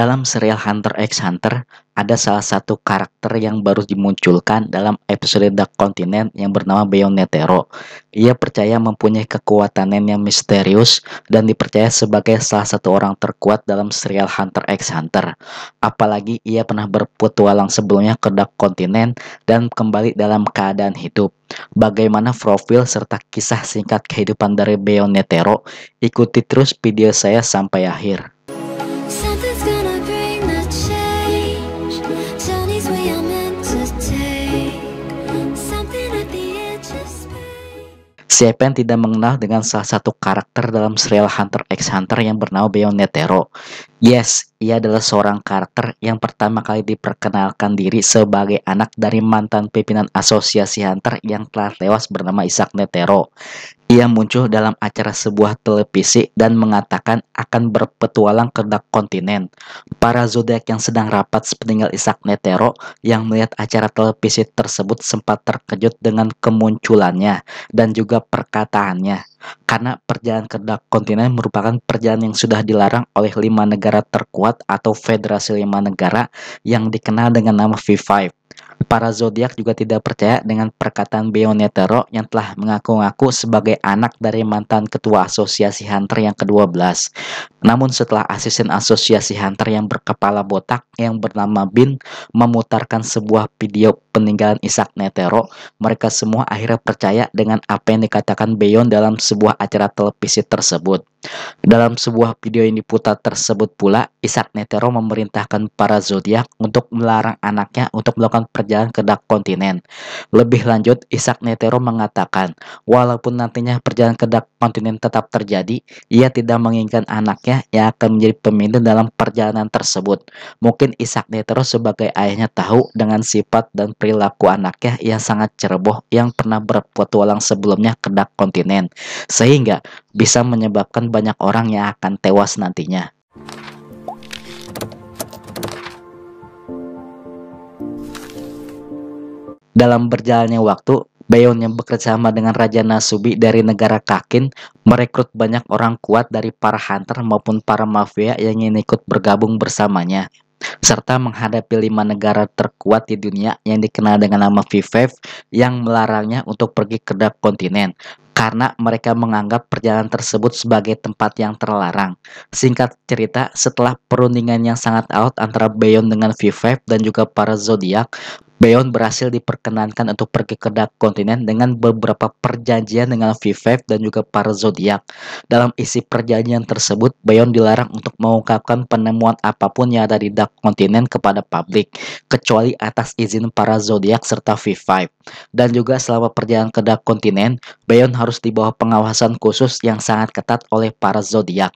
Dalam serial Hunter x Hunter, ada salah satu karakter yang baru dimunculkan dalam episode Dark Continent yang bernama Bayon Netero. Ia percaya mempunyai kekuatan yang misterius dan dipercaya sebagai salah satu orang terkuat dalam serial Hunter x Hunter. Apalagi ia pernah berpetualang sebelumnya ke Dark Continent dan kembali dalam keadaan hidup. Bagaimana profil serta kisah singkat kehidupan dari Bayon Netero? Ikuti terus video saya sampai akhir. Something's gonna bring the change. Journeys we are meant to take. Something at the edge of space. Siapa yang tidak mengenal dengan salah satu karakter dalam serial Hunter x Hunter yang bernama Bayon Netero? Yes, ia adalah seorang karakter yang pertama kali diperkenalkan diri sebagai anak dari mantan pimpinan asosiasi Hunter yang telah tewas bernama Isaac Netero. Ia muncul dalam acara sebuah televisi dan mengatakan akan berpetualang ke Dark Continent. Para zodiak yang sedang rapat sepeninggal Isaac Netero yang melihat acara televisi tersebut sempat terkejut dengan kemunculannya dan juga perkataannya. Karena perjalanan ke Dark Continent merupakan perjalanan yang sudah dilarang oleh 5 negara terkuat atau Federasi 5 negara yang dikenal dengan nama V5. Para zodiak juga tidak percaya dengan perkataan Bayon Netero yang telah mengaku-ngaku sebagai anak dari mantan ketua asosiasi Hunter yang ke-12. Namun setelah asisten asosiasi Hunter yang berkepala botak yang bernama Bin memutarkan sebuah video peninggalan Isaac Netero, mereka semua akhirnya percaya dengan apa yang dikatakan Bayon dalam sebuah acara televisi tersebut. Dalam sebuah video yang diputar tersebut pula, Isaac Netero memerintahkan para zodiak untuk melarang anaknya untuk melakukan perjalanan ke Dark Continent. Lebih lanjut, Isaac Netero mengatakan, walaupun nantinya perjalanan ke Dark Continent tetap terjadi, ia tidak menginginkan anaknya yang akan menjadi pemimpin dalam perjalanan tersebut. Mungkin Isaac Netero sebagai ayahnya tahu dengan sifat dan perilaku anaknya yang sangat ceroboh yang pernah berpetualang sebelumnya ke Dark Continent, sehingga bisa menyebabkan banyak orang yang akan tewas nantinya. Dalam berjalannya waktu, Bayon yang bekerjasama dengan Raja Nasubi dari negara Kakin merekrut banyak orang kuat dari para hunter maupun para mafia yang ingin ikut bergabung bersamanya, serta menghadapi 5 negara terkuat di dunia yang dikenal dengan nama V5 yang melarangnya untuk pergi ke Dark Continent karena mereka menganggap perjalanan tersebut sebagai tempat yang terlarang. Singkat cerita, setelah perundingan yang sangat alot antara Bayon dengan V5 dan juga para zodiak, Bayon berhasil diperkenankan untuk pergi ke Dark Continent dengan beberapa perjanjian dengan V5 dan juga para zodiak. Dalam isi perjanjian tersebut, Bayon dilarang untuk mengungkapkan penemuan apapun yang ada di Dark Continent kepada publik, kecuali atas izin para zodiak serta V5. Dan juga selama perjalanan ke Dark Continent, Bayon harus di bawah pengawasan khusus yang sangat ketat oleh para zodiak.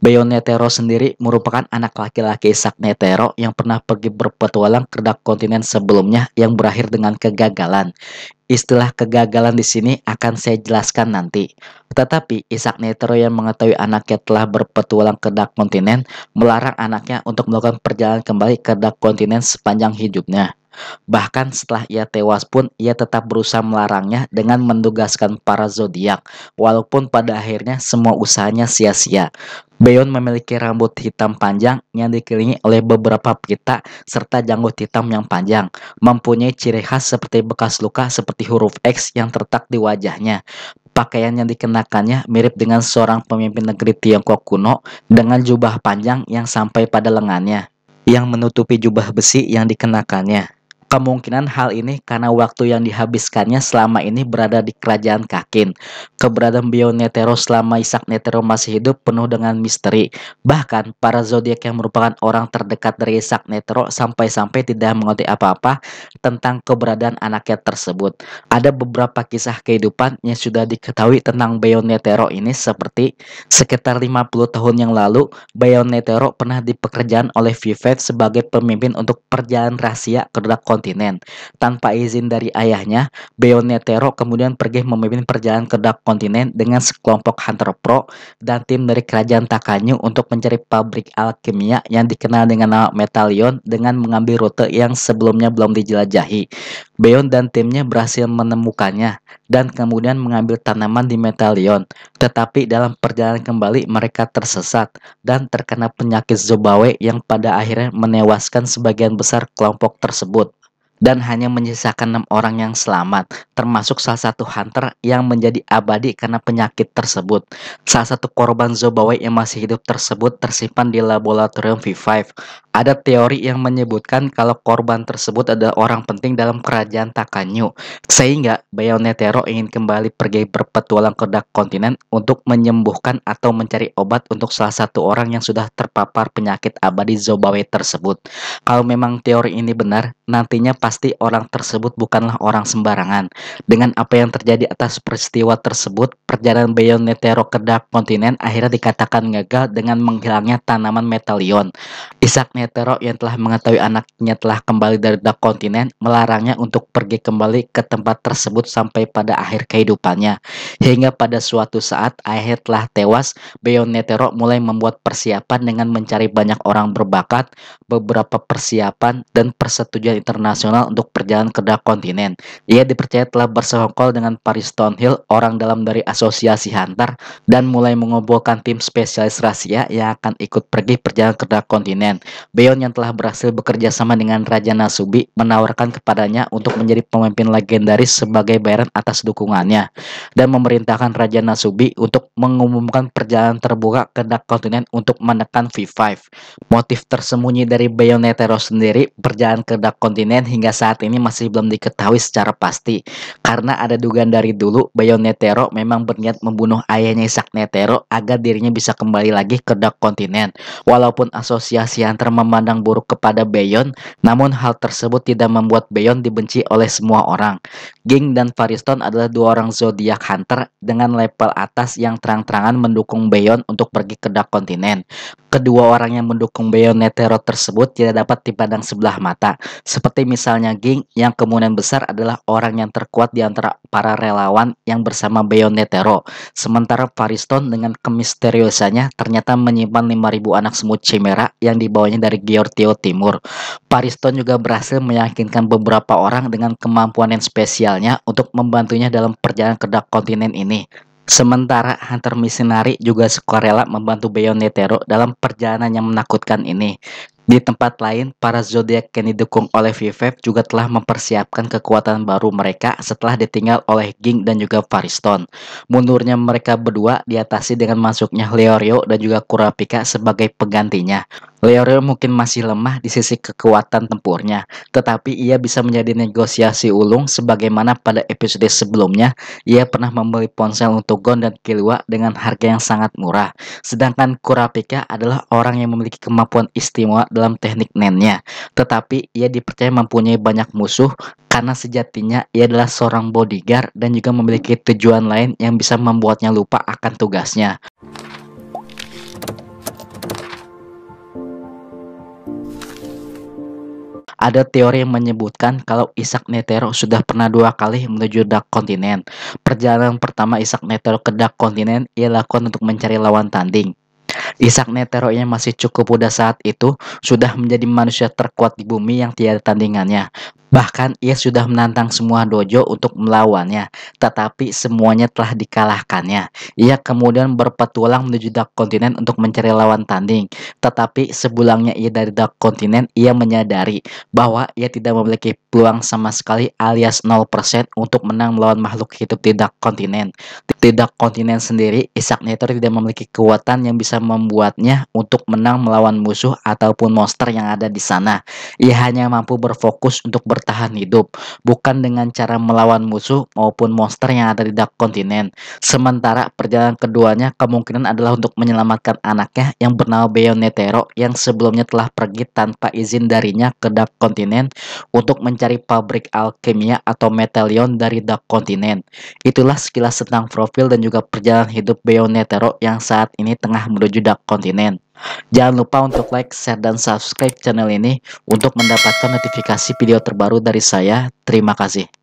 Bayon Netero sendiri merupakan anak laki-laki Isaac Netero yang pernah pergi berpetualang ke Dark Continent sebelumnya yang berakhir dengan kegagalan. Istilah kegagalan di sini akan saya jelaskan nanti. Tetapi Isaac Netero yang mengetahui anaknya telah berpetualang ke Dark Continent melarang anaknya untuk melakukan perjalanan kembali ke Dark Continent sepanjang hidupnya. Bahkan setelah ia tewas pun ia tetap berusaha melarangnya dengan mendugaskan para zodiak, walaupun pada akhirnya semua usahanya sia-sia. Bayon memiliki rambut hitam panjang yang dikelilingi oleh beberapa pita serta janggut hitam yang panjang, mempunyai ciri khas seperti bekas luka seperti huruf X yang terletak di wajahnya. Pakaian yang dikenakannya mirip dengan seorang pemimpin negeri Tiongkok kuno dengan jubah panjang yang sampai pada lengannya, yang menutupi jubah besi yang dikenakannya. Kemungkinan hal ini karena waktu yang dihabiskannya selama ini berada di kerajaan Kakin. Keberadaan Bayon Netero selama Isaac Netero masih hidup penuh dengan misteri. Bahkan para zodiak yang merupakan orang terdekat dari Isaac Netero sampai-sampai tidak mengerti apa-apa tentang keberadaan anaknya tersebut. Ada beberapa kisah kehidupan yang sudah diketahui tentang Bayon Netero ini, seperti sekitar 50 tahun yang lalu Bayon Netero pernah dipekerjakan oleh V5 sebagai pemimpin untuk perjalanan rahasia ke Dark Continent. Tanpa izin dari ayahnya, Bayon Netero kemudian pergi memimpin perjalanan ke Dark Continent dengan sekelompok hunter pro dan tim dari kerajaan Takanyu untuk mencari pabrik alkimia yang dikenal dengan nama Metalion dengan mengambil rute yang sebelumnya belum dijelajahi. Beyon dan timnya berhasil menemukannya dan kemudian mengambil tanaman di Metalion. Tetapi dalam perjalanan kembali mereka tersesat dan terkena penyakit Zobawe yang pada akhirnya menewaskan sebagian besar kelompok tersebut. Dan hanya menyisakan 6 orang yang selamat, termasuk salah satu hunter yang menjadi abadi karena penyakit tersebut. Salah satu korban Zobawe yang masih hidup tersebut tersimpan di laboratorium V5. Ada teori yang menyebutkan kalau korban tersebut adalah orang penting dalam kerajaan Takanyu, sehingga Bayonetero ingin kembali pergi berpetualang ke Dark Continent untuk menyembuhkan atau mencari obat untuk salah satu orang yang sudah terpapar penyakit abadi Zobawe tersebut. Kalau memang teori ini benar, nantinya pasti orang tersebut bukanlah orang sembarangan. Dengan apa yang terjadi atas peristiwa tersebut, perjalanan Bayonetero ke Dark Continent akhirnya dikatakan gagal dengan menghilangnya tanaman Metalion. Isaac Netero yang telah mengetahui anaknya telah kembali dari Dark Continent melarangnya untuk pergi kembali ke tempat tersebut sampai pada akhir kehidupannya. Hingga pada suatu saat ayahnya telah tewas, Bayonetero mulai membuat persiapan dengan mencari banyak orang berbakat, beberapa persiapan, dan persetujuan internasional untuk perjalanan ke Dark Continent. Ia dipercaya telah bersekongkol dengan Paris Stonehill, orang dalam dari Asosiasi Hunter, dan mulai mengumpulkan tim spesialis rahasia yang akan ikut pergi perjalanan ke Dark Continent. Beyon yang telah berhasil bekerja sama dengan Raja Nasubi menawarkan kepadanya untuk menjadi pemimpin legendaris sebagai bayaran atas dukungannya, dan memerintahkan Raja Nasubi untuk mengumumkan perjalanan terbuka ke Dark Continent untuk menekan V5. Motif tersembunyi dari Bayonetero sendiri perjalanan ke Dark Continent hingga saat ini masih belum diketahui secara pasti, karena ada dugaan dari dulu Bayonetero memang berniat membunuh ayahnya Isaac Netero agar dirinya bisa kembali lagi ke Dark Continent. Walaupun Asosiasi Hunter memandang buruk kepada Beyon, namun hal tersebut tidak membuat Beyon dibenci oleh semua orang. Ging dan Fariston adalah dua orang zodiak hunter dengan level atas yang terang-terangan mendukung Beyon untuk pergi ke Dark Continent. Kedua orang yang mendukung Bayonetero tersebut tidak dapat dipandang sebelah mata, seperti misalnya Ging yang kemungkinan besar adalah orang yang terkuat di antara para relawan yang bersama Bayonetero, sementara Fariston dengan kemisteriusannya ternyata menyimpan 5.000 anak semut chimera yang dibawanya dari Giortio Timur. Fariston juga berhasil meyakinkan beberapa orang dengan kemampuan yang spesialnya untuk membantunya dalam perjalanan ke Dark Continent ini. Sementara Hunter Missionary juga sukarela membantu Bayonetero dalam perjalanan yang menakutkan ini. Di tempat lain, para zodiak yang didukung oleh V5 juga telah mempersiapkan kekuatan baru mereka setelah ditinggal oleh Ging dan juga Fariston. Mundurnya mereka berdua diatasi dengan masuknya Leorio dan juga Kurapika sebagai penggantinya. Leorio mungkin masih lemah di sisi kekuatan tempurnya, tetapi ia bisa menjadi negosiasi ulung sebagaimana pada episode sebelumnya ia pernah membeli ponsel untuk Gon dan Killua dengan harga yang sangat murah. Sedangkan Kurapika adalah orang yang memiliki kemampuan istimewa dalam teknik nennya, tetapi ia dipercaya mempunyai banyak musuh karena sejatinya ia adalah seorang bodyguard dan juga memiliki tujuan lain yang bisa membuatnya lupa akan tugasnya. Ada teori yang menyebutkan kalau Isaac Netero sudah pernah 2 kali menuju Dark Continent. Perjalanan pertama Isaac Netero ke Dark Continent ia lakukan untuk mencari lawan tanding. Isaac Netero yang masih cukup muda saat itu sudah menjadi manusia terkuat di bumi yang tiada tandingannya. Bahkan ia sudah menantang semua dojo untuk melawannya, tetapi semuanya telah dikalahkannya. Ia kemudian berpetualang menuju Dark Continent untuk mencari lawan tanding. Tetapi sebulangnya ia dari Dark Continent, ia menyadari bahwa ia tidak memiliki peluang sama sekali alias 0% untuk menang melawan makhluk hidup di Dark Continent. Di Dark Continent sendiri, Isaac Netero tidak memiliki kekuatan yang bisa membuatnya untuk menang melawan musuh ataupun monster yang ada di sana. Ia hanya mampu berfokus untuk bertahan hidup, bukan dengan cara melawan musuh maupun monster yang ada di Dark Continent. Sementara perjalanan keduanya kemungkinan adalah untuk menyelamatkan anaknya yang bernama Bayonetero yang sebelumnya telah pergi tanpa izin darinya ke Dark Continent untuk mencari pabrik alkimia atau Metalion dari Dark Continent. Itulah sekilas tentang profil dan juga perjalanan hidup Bayonetero yang saat ini tengah menuju Dark Continent. Jangan lupa untuk like, share, dan subscribe channel ini untuk mendapatkan notifikasi video terbaru dari saya. Terima kasih.